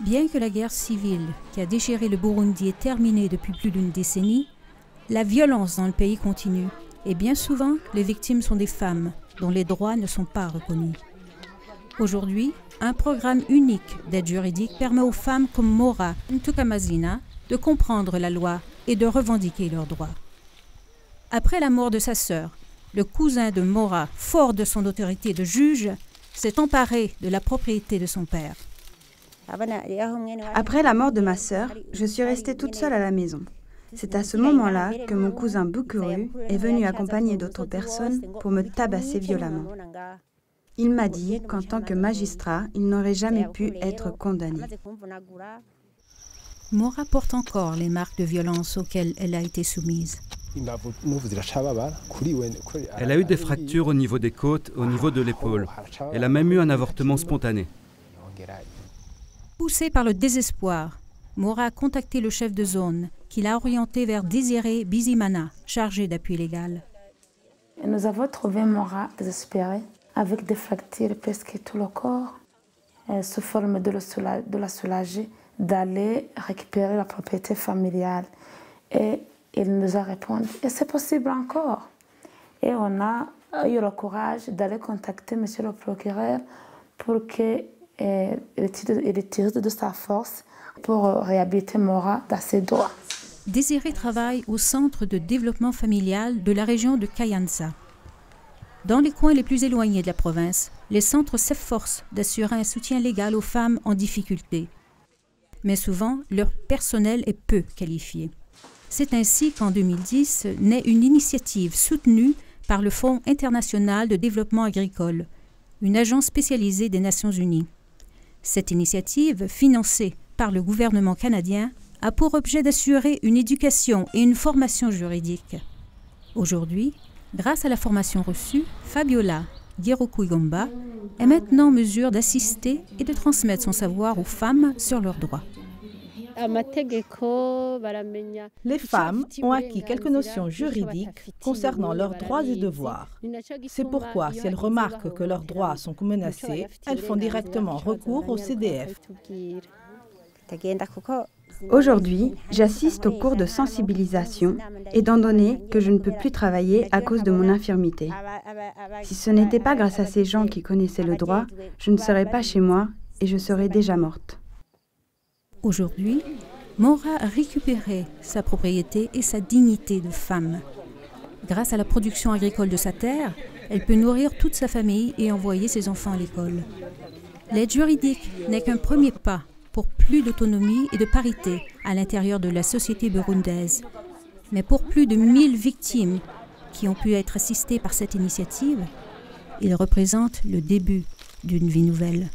Bien que la guerre civile qui a déchiré le Burundi est terminée depuis plus d'une décennie, la violence dans le pays continue et bien souvent les victimes sont des femmes dont les droits ne sont pas reconnus. Aujourd'hui, un programme unique d'aide juridique permet aux femmes comme Mora Ntukamazina de comprendre la loi et de revendiquer leurs droits. Après la mort de sa sœur, le cousin de Mora, fort de son autorité de juge, s'est emparé de la propriété de son père. Après la mort de ma sœur, je suis restée toute seule à la maison. C'est à ce moment-là que mon cousin Bukuru est venu accompagner d'autres personnes pour me tabasser violemment. Il m'a dit qu'en tant que magistrat, il n'aurait jamais pu être condamné. Mora porte encore les marques de violence auxquelles elle a été soumise. Elle a eu des fractures au niveau des côtes, au niveau de l'épaule. Elle a même eu un avortement spontané. Poussée par le désespoir, Mora a contacté le chef de zone, qui l'a orienté vers Désiré Bizimana, chargé d'appui légal. Nous avons trouvé Mora désespérée, avec des fractures presque tout le corps, sous forme de la soulager, d'aller récupérer la propriété familiale. Et il nous a répondu, et c'est possible encore. Et on a eu le courage d'aller contacter monsieur le procureur pour qu'il retire de sa force pour réhabiliter Mora dans ses droits. Désiré travaille au centre de développement familial de la région de Kayanza. Dans les coins les plus éloignés de la province, les centres s'efforcent d'assurer un soutien légal aux femmes en difficulté. Mais souvent, leur personnel est peu qualifié. C'est ainsi qu'en 2010 naît une initiative soutenue par le Fonds international de développement agricole, une agence spécialisée des Nations unies. Cette initiative, financée par le gouvernement canadien, a pour objet d'assurer une éducation et une formation juridique. Aujourd'hui, grâce à la formation reçue, Fabiola Girokuyomba est maintenant en mesure d'assister et de transmettre son savoir aux femmes sur leurs droits. Les femmes ont acquis quelques notions juridiques concernant leurs droits et devoirs. C'est pourquoi, si elles remarquent que leurs droits sont menacés, elles font directement recours au CDF. Aujourd'hui, j'assiste aux cours de sensibilisation, étant donné que je ne peux plus travailler à cause de mon infirmité. Si ce n'était pas grâce à ces gens qui connaissaient le droit, je ne serais pas chez moi et je serais déjà morte. Aujourd'hui, Mora a récupéré sa propriété et sa dignité de femme. Grâce à la production agricole de sa terre, elle peut nourrir toute sa famille et envoyer ses enfants à l'école. L'aide juridique n'est qu'un premier pas pour plus d'autonomie et de parité à l'intérieur de la société burundaise. Mais pour plus de 1000 victimes qui ont pu être assistées par cette initiative, il représente le début d'une vie nouvelle.